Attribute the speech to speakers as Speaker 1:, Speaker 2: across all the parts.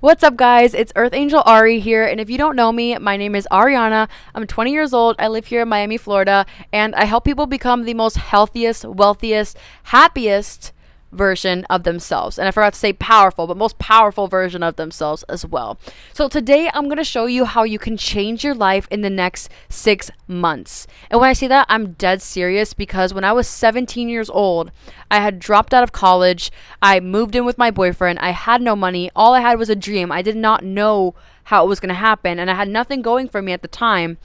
Speaker 1: What's up, guys? It's Earth Angel Ari here, and if you don't know me, my name is Ariana. I'm 20 years old. I live here in Miami, Florida, and I help people become the most healthiest, wealthiest, happiest version of themselves. And I forgot to say powerful, but most powerful version of themselves as well. So today I'm going to show you how you can change your life in the next 6 months. And when I say that, I'm dead serious, because when I was 17 years old, I had dropped out of college. I moved in with my boyfriend. I had no money. All I had was a dream. I did not know how it was going to happen, and I had nothing going for me at the time.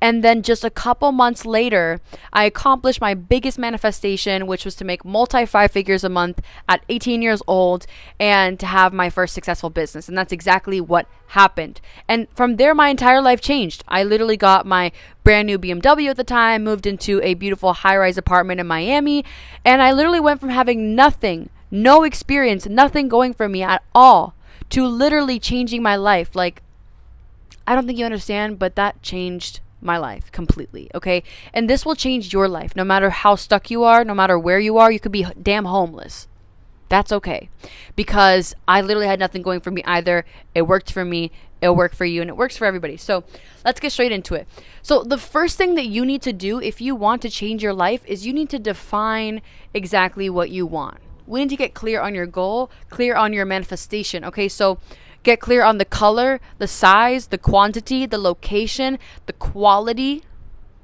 Speaker 1: And then just a couple months later, I accomplished my biggest manifestation, which was to make multi 5 figures a month at 18 years old and to have my first successful business. And that's exactly what happened. And from there, my entire life changed. I literally got my brand new BMW at the time, moved into a beautiful high-rise apartment in Miami, and I literally went from having nothing, no experience, nothing going for me at all, to literally changing my life. Like, I don't think you understand, but that changed my life completely. Okay. And this will change your life. No matter how stuck you are, no matter where you are, you could be damn homeless. That's okay. Because I literally had nothing going for me either. It worked for me. It'll work for you, and it works for everybody. So let's get straight into it. So the first thing that you need to do if you want to change your life is you need to define exactly what you want. We need to get clear on your goal, clear on your manifestation. Okay. So get clear on the color, the size, the quantity, the location, the quality,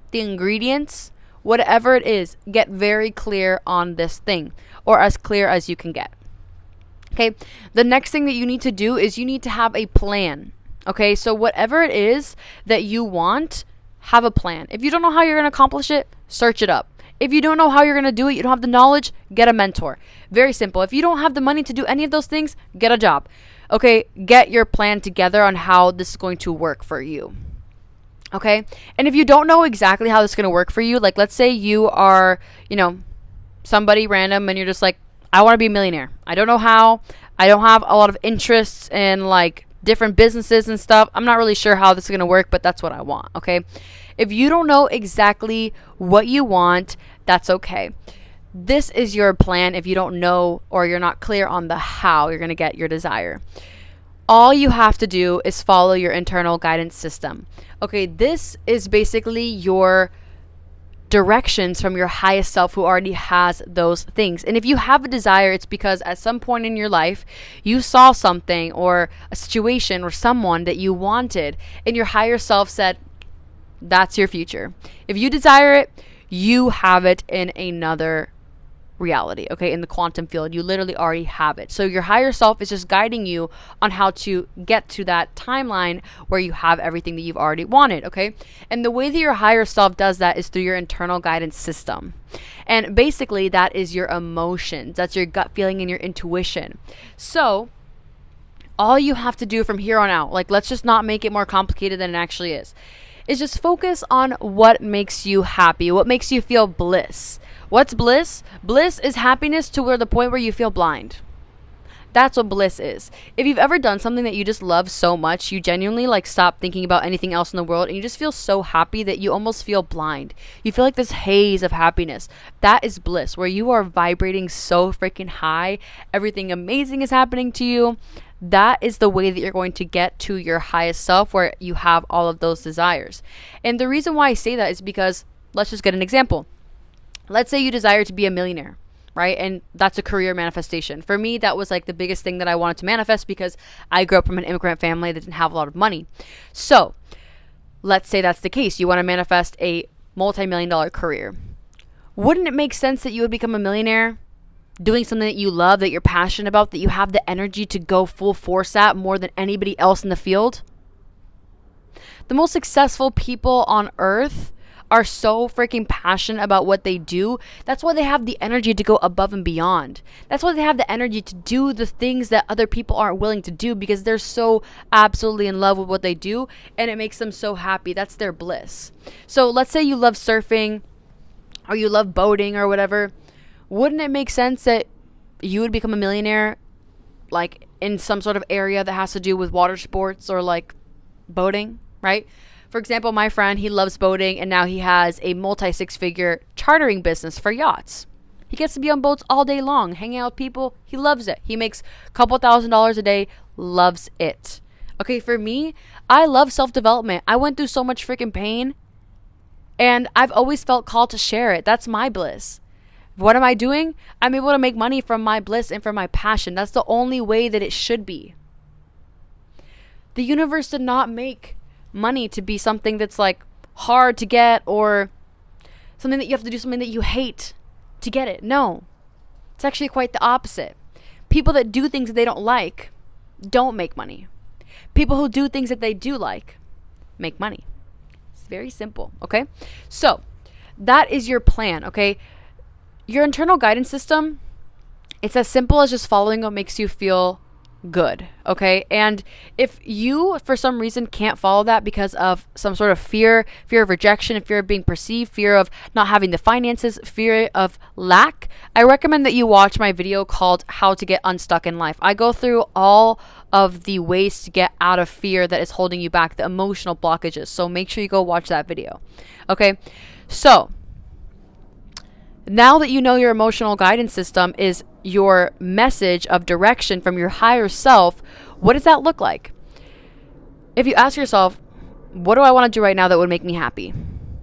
Speaker 1: the ingredients, whatever it is. Get very clear on this thing, or as clear as you can get. Okay. The next thing that you need to do is you need to have a plan. Okay. So whatever it is that you want, have a plan. If you don't know how you're going to accomplish it, search it up. If you don't know how you're going to do it, you don't have the knowledge, get a mentor. Very simple. If you don't have the money to do any of those things, get a job. Okay, get your plan together on how this is going to work for you. Okay, and if you don't know exactly how this is going to work for you, like let's say you are, somebody random and you're just like, I want to be a millionaire. I don't know how. I don't have a lot of interests in like different businesses and stuff. I'm not really sure how this is going to work, but that's what I want. Okay, if you don't know exactly what you want, that's okay. This is your plan if you don't know or you're not clear on the how you're going to get your desire. All you have to do is follow your internal guidance system. Okay, this is basically your directions from your highest self who already has those things. And if you have a desire, it's because at some point in your life, you saw something or a situation or someone that you wanted, and your higher self said, that's your future. If you desire it, you have it in another reality, okay, in the quantum field. You literally already have it. So your higher self is just guiding you on how to get to that timeline where you have everything that you've already wanted, okay? And the way that your higher self does that is through your internal guidance system. And basically that is your emotions. That's your gut feeling and your intuition. So all you have to do from here on out, like let's just not make it more complicated than it actually is just focus on what makes you happy, what makes you feel bliss. What's bliss? Bliss is happiness to where the point where you feel blind. That's what bliss is. If you've ever done something that you just love so much, you genuinely like stop thinking about anything else in the world and you just feel so happy that you almost feel blind. You feel like this haze of happiness. That is bliss, where you are vibrating so freaking high. Everything amazing is happening to you. That is the way that you're going to get to your highest self, where you have all of those desires. And the reason why I say that is because, let's just get an example. Let's say you desire to be a millionaire, right? And that's a career manifestation. For me, that was like the biggest thing that I wanted to manifest, because I grew up from an immigrant family that didn't have a lot of money. So let's say that's the case. You want to manifest a multi-million-dollar career. Wouldn't it make sense that you would become a millionaire doing something that you love, that you're passionate about, that you have the energy to go full force at more than anybody else in the field? The most successful people on earth are so freaking passionate about what they do. That's why they have the energy to go above and beyond. That's why they have the energy to do the things that other people aren't willing to do, because they're so absolutely in love with what they do and it makes them so happy. That's their bliss. So let's say you love surfing or you love boating or whatever. Wouldn't it make sense that you would become a millionaire like in some sort of area that has to do with water sports or like boating, right? For example, my friend, he loves boating, and now he has a multi-6-figure chartering business for yachts. He gets to be on boats all day long, hanging out with people. He loves it. He makes a couple $1,000s a day, loves it. Okay, for me, I love self-development. I went through so much freaking pain, and I've always felt called to share it. That's my bliss. What am I doing? I'm able to make money from my bliss and from my passion. That's the only way that it should be. The universe did not make money to be something that's like hard to get, or something that you have to do something that you hate to get it. No. It's actually quite the opposite. People that do things that they don't like don't make money. People who do things that they do like make money. It's very simple, okay? So, that is your plan, okay? Your internal guidance system, it's as simple as just following what makes you feel good, okay? And if you, for some reason, can't follow that because of some sort of fear of rejection, fear of being perceived, fear of not having the finances, fear of lack, I recommend that you watch my video called How to Get Unstuck in Life. I go through all of the ways to get out of fear that is holding you back, the emotional blockages. So make sure you go watch that video, okay? So, now that you know your emotional guidance system is your message of direction from your higher self, what does that look like? If you ask yourself, what do I want to do right now that would make me happy?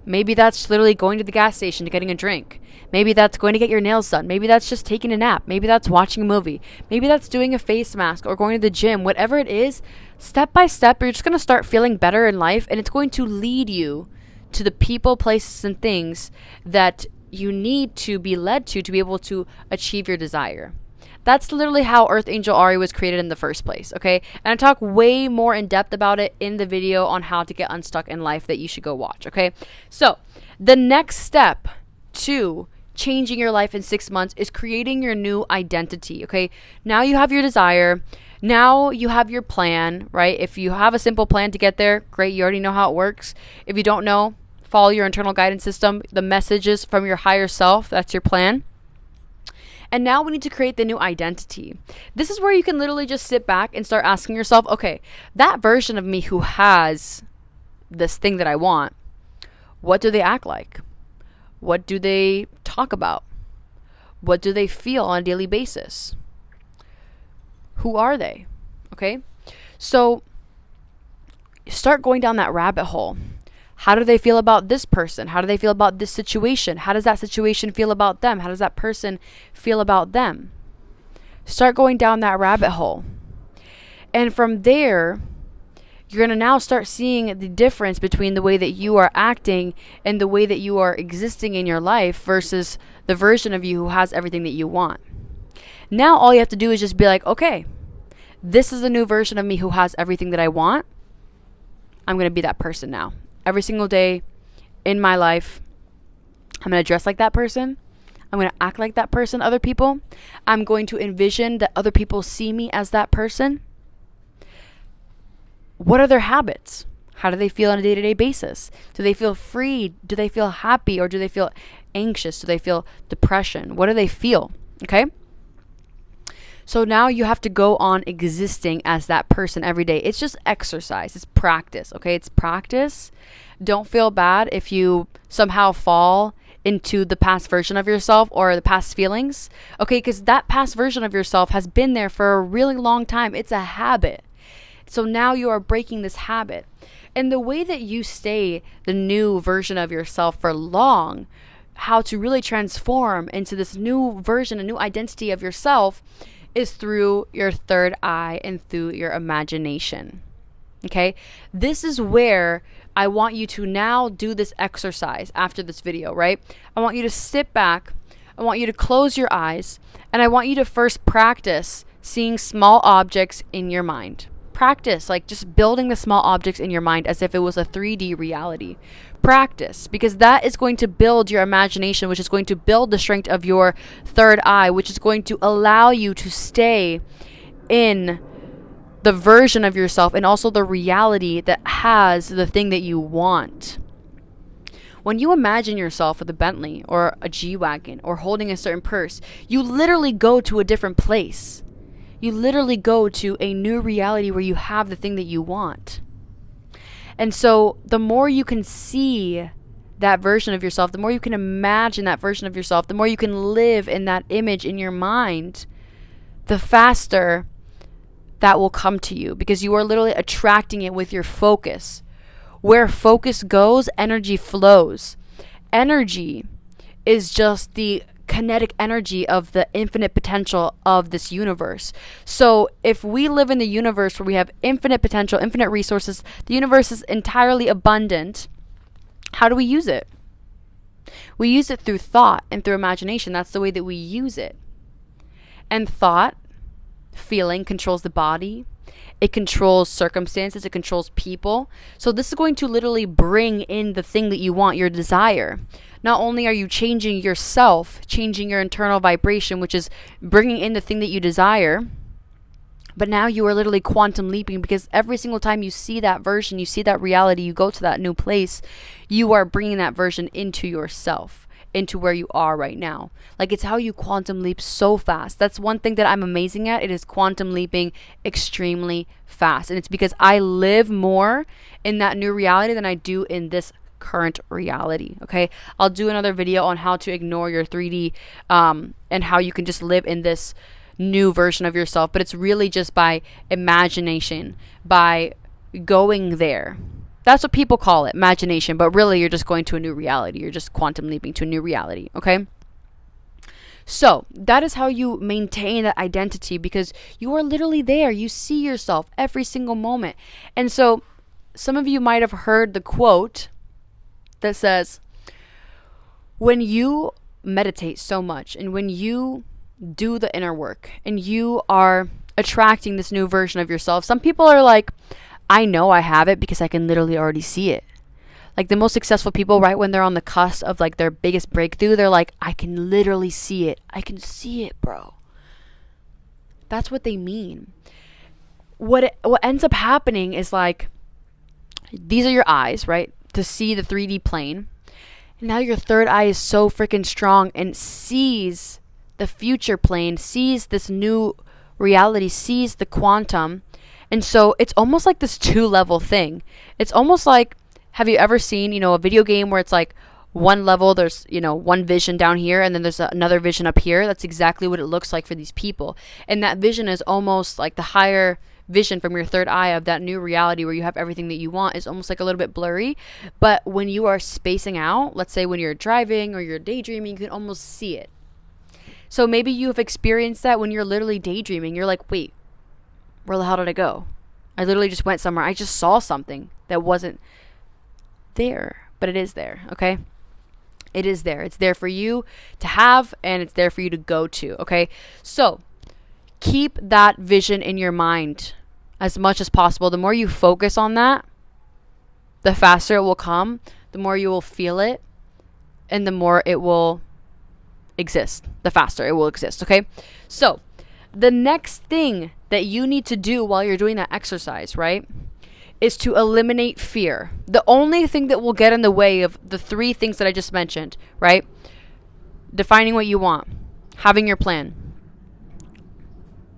Speaker 1: Maybe that's literally going to the gas station to getting a drink. Maybe that's going to get your nails done. Maybe that's just taking a nap. Maybe that's watching a movie. Maybe that's doing a face mask or going to the gym. Whatever it is, step by step, you're just going to start feeling better in life, and it's going to lead you to the people, places, and things that you need to be led to be able to achieve your desire. That's literally how Earth Angel Ari was created in the first place, okay? And I talk way more in depth about it in the video on how to get unstuck in life that you should go watch, okay? So, the next step to changing your life in 6 months is creating your new identity, okay? Now you have your desire. Now you have your plan, right? If you have a simple plan to get there, great. You already know how it works. If you don't know, follow your internal guidance system, the messages from your higher self. That's your plan. And now we need to create the new identity. This is where you can literally just sit back and start asking yourself, okay, that version of me who has this thing that I want, what do they act like? What do they talk about? What do they feel on a daily basis? Who are they? Okay? So start going down that rabbit hole. How do they feel about this person? How do they feel about this situation? How does that situation feel about them? How does that person feel about them? Start going down that rabbit hole. And from there, you're going to now start seeing the difference between the way that you are acting and the way that you are existing in your life versus the version of you who has everything that you want. Now all you have to do is just be like, okay, this is a new version of me who has everything that I want. I'm going to be that person now. Every single day in my life, I'm going to dress like that person. I'm going to act like that person to other people. I'm going to envision that other people see me as that person. What are their habits? How do they feel on a day-to-day basis? Do they feel free? Do they feel happy? Or do they feel anxious? Do they feel depression? What do they feel? Okay? So now you have to go on existing as that person every day. It's just exercise. It's practice, okay? It's practice. Don't feel bad if you somehow fall into the past version of yourself or the past feelings, okay? Because that past version of yourself has been there for a really long time. It's a habit. So now you are breaking this habit. And the way that you stay the new version of yourself for long, how to really transform into this new version, a new identity of yourself, is through your third eye and through your imagination. Okay? This is where I want you to now do this exercise after this video, right? I want you to sit back. I want you to close your eyes. And I want you to first practice seeing small objects in your mind. Practice, like just building the small objects in your mind as if it was a 3D reality. Practice, because that is going to build your imagination, which is going to build the strength of your third eye, which is going to allow you to stay in the version of yourself and also the reality that has the thing that you want. When you imagine yourself with a Bentley or a G-Wagon or holding a certain purse, you literally go to a different place. You literally go to a new reality where you have the thing that you want. And so the more you can see that version of yourself, the more you can imagine that version of yourself, the more you can live in that image in your mind, the faster that will come to you, because you are literally attracting it with your focus. Where focus goes, energy flows. Energy is just the kinetic energy of the infinite potential of this universe. So if we live in the universe where we have infinite potential, infinite resources, the universe is entirely abundant, how do we use it? We use it through thought and through imagination. That's the way that we use it. And thought, feeling, controls the body. It controls circumstances. It controls people. So this is going to literally bring in the thing that you want, your desire. Not only are you changing yourself, changing your internal vibration, which is bringing in the thing that you desire, but now you are literally quantum leaping, because every single time you see that version, you see that reality, you go to that new place, you are bringing that version into yourself, into where you are right now. Like, it's how you quantum leap so fast. That's one thing that I'm amazing at. It is quantum leaping extremely fast. And it's because I live more in that new reality than I do in this current reality. Okay, I'll do another video on how to ignore your 3D and how you can just live in this new version of yourself. But it's really just by imagination, by going there. That's what people call it, imagination, but really you're just going to a new reality. You're just quantum leaping to a new reality. Okay, so that is how you maintain that identity, because you are literally there. You see yourself every single moment. And so some of you might have heard the quote that says, when you meditate so much and when you do the inner work and you are attracting this new version of yourself, some people are like, I know I have it because I can literally already see it. Like the most successful people, right when they're on the cusp of like their biggest breakthrough, they're like, I can literally see it. I can see it, bro. That's what they mean. What ends up happening is like, these are your eyes, right? To see the 3D plane. And now your third eye is so freaking strong and sees the future plane, sees this new reality, sees the quantum. And so it's almost like this 2-level thing. It's almost like, have you ever seen, a video game where it's like one level, there's, one vision down here and then there's another vision up here? That's exactly what it looks like for these people. And that vision is almost like the higher vision from your third eye of that new reality where you have everything that you want is almost like a little bit blurry. But when you are spacing out, let's say when you're driving or you're daydreaming, you can almost see it. So maybe you have experienced that when you're literally daydreaming. You're like, wait, where the hell did I go? I literally just went somewhere. I just saw something that wasn't there, but it is there. Okay, it is there. It's there for you to have, and it's there for you to go to. Okay, so keep that vision in your mind as much as possible. The more you focus on that, the faster it will come, the more you will feel it, and the more it will exist, the faster it will exist. Okay, so the next thing that you need to do while you're doing that exercise, right, is to eliminate fear. The only thing that will get in the way of the 3 things that I just mentioned, right? Defining what you want, having your plan,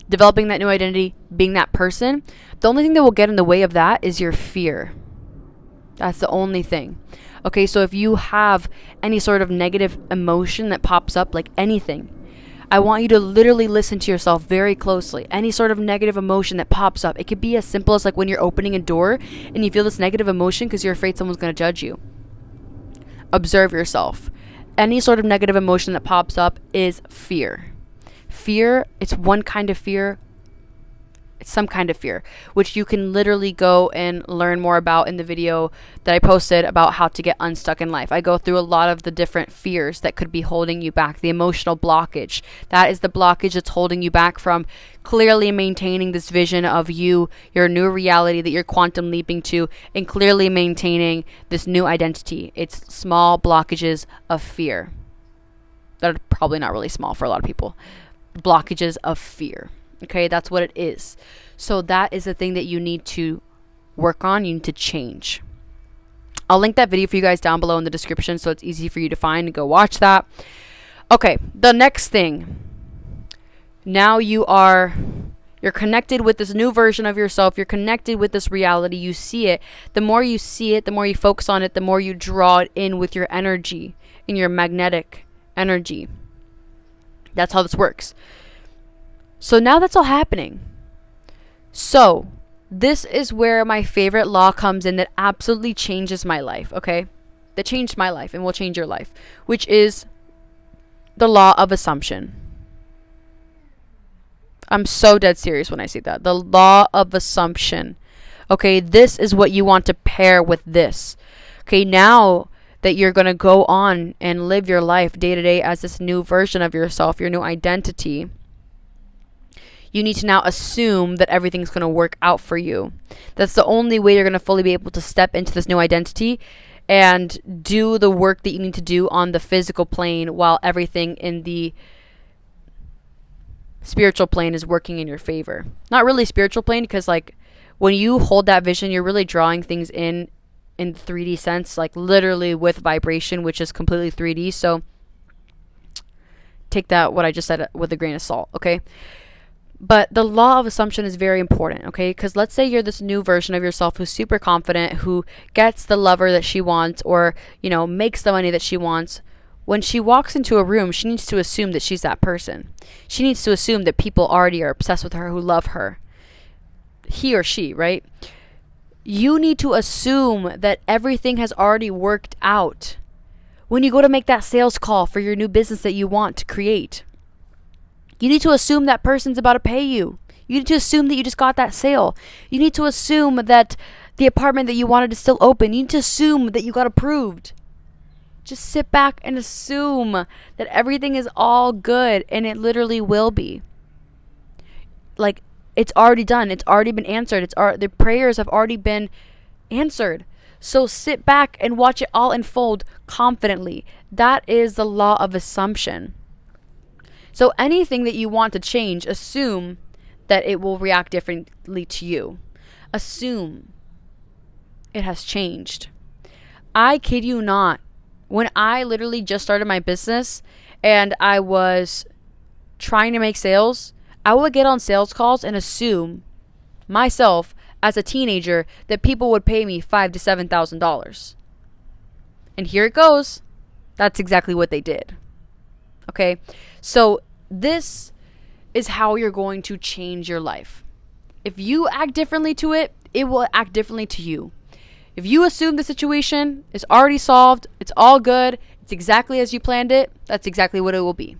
Speaker 1: developing that new identity, being that person. The only thing that will get in the way of that is your fear. That's the only thing. Okay, so if you have any sort of negative emotion that pops up, like anything, I want you to literally listen to yourself very closely. Any sort of negative emotion that pops up. It could be as simple as like when you're opening a door and you feel this negative emotion because you're afraid someone's going to judge you. Observe yourself. Any sort of negative emotion that pops up is fear. Fear, it's one kind of fear. It's some kind of fear, which you can literally go and learn more about in the video that I posted about how to get unstuck in life. I go through a lot of the different fears that could be holding you back. The emotional blockage, that is the blockage that's holding you back from clearly maintaining this vision of you, your new reality that you're quantum leaping to, and clearly maintaining this new identity. It's small blockages of fear that are probably not really small for a lot of people. Blockages of fear. Okay, that's what it is. So that is the thing that you need to work on. You need to change. I'll link that video for you guys down below in the description so it's easy for you to find and go watch that. Okay, the next thing. Now you're connected with this new version of yourself. You're connected with this reality. You see it. The more you see it, the more you focus on it, the more you draw it in with your energy, in your magnetic energy. That's how this works. So now that's all happening. So, this is where my favorite law comes in that absolutely changes my life, okay? That changed my life and will change your life, which is the law of assumption. I'm so dead serious when I say that. The law of assumption. Okay, this is what you want to pair with this. Okay, now that you're going to go on and live your life day to day as this new version of yourself, your new identity, you need to now assume that everything's going to work out for you. That's the only way you're going to fully be able to step into this new identity and do the work that you need to do on the physical plane while everything in the spiritual plane is working in your favor. Not really spiritual plane, because like when you hold that vision, you're really drawing things in 3D sense, like literally with vibration, which is completely 3D. So take that, what I just said, with a grain of salt, okay? But the law of assumption is very important, okay? Because let's say you're this new version of yourself who's super confident, who gets the lover that she wants, or, you know, makes the money that she wants. When she walks into a room, she needs to assume that she's that person. She needs to assume that people already are obsessed with her, who love her. He or she, right? You need to assume that everything has already worked out. When you go to make that sales call for your new business that you want to create, you need to assume that person's about to pay you. You need to assume that you just got that sale. You need to assume that the apartment that you wanted is still open. You need to assume that you got approved. Just sit back and assume that everything is all good, and it literally will be. Like, it's already done. It's already been answered. The prayers have already been answered. So sit back and watch it all unfold confidently. That is the law of assumption. So anything that you want to change, assume that it will react differently to you. Assume it has changed. I kid you not. When I literally just started my business and I was trying to make sales, I would get on sales calls and assume myself as a teenager that people would pay me $5,000 to $7,000. And here it goes. That's exactly what they did. Okay? So this is how you're going to change your life. If you act differently to it, it will act differently to you. If you assume the situation is already solved, it's all good, it's exactly as you planned it, that's exactly what it will be.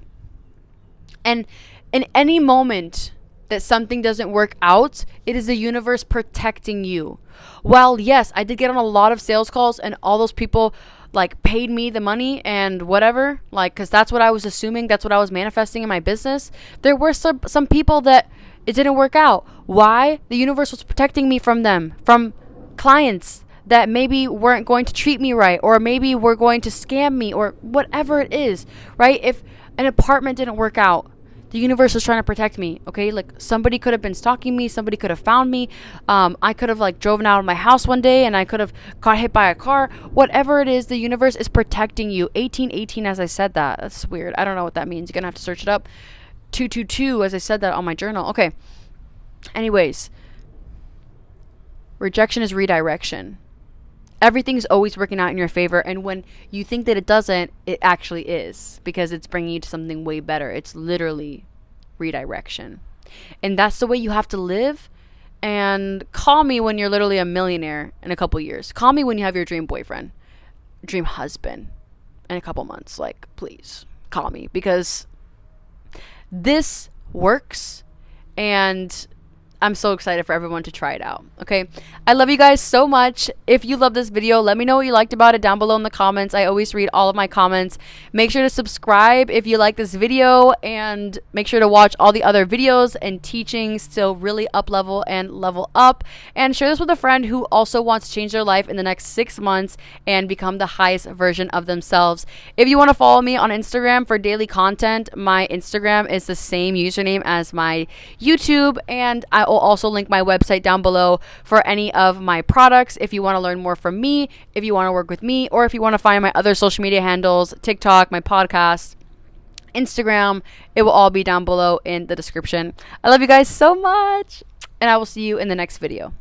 Speaker 1: And in any moment that something doesn't work out, it is the universe protecting you. While yes, I did get on a lot of sales calls and all those people like paid me the money and whatever, like, because that's what I was assuming, that's what I was manifesting in my business, there were some people that it didn't work out. Why? The universe was protecting me from them, from clients that maybe weren't going to treat me right, or maybe were going to scam me, or whatever it is, right? If an apartment didn't work out, the universe was trying to protect me, okay? Like, somebody could have been stalking me, somebody could have found me, I could have like driven out of my house one day and I could have got hit by a car. Whatever it is, the universe is protecting you. 1818, as I said that. That's weird. I don't know what that means. You're gonna have to search it up. 222, as I said that on my journal. Okay. Anyways, rejection is redirection. Everything's always working out in your favor, and when you think that it doesn't, it actually is, because it's bringing you to something way better. It's literally redirection. And that's the way you have to live. And call me when you're literally a millionaire in a couple years. Call me when you have your dream boyfriend, dream husband in a couple months. Like, please call me, because this works, and I'm so excited for everyone to try it out. Okay. I love you guys so much. If you love this video, let me know what you liked about it down below in the comments. I always read all of my comments. Make sure to subscribe if you like this video, and make sure to watch all the other videos and teachings to really up level and level up, and share this with a friend who also wants to change their life in the next 6 months and become the highest version of themselves. If you want to follow me on Instagram for daily content, my Instagram is the same username as my YouTube, and I will also link my website down below for any of my products if you want to learn more from me, if you want to work with me, or if you want to find my other social media handles, TikTok, my podcast, Instagram. It will all be down below in the description. I love you guys so much, and I will see you in the next video.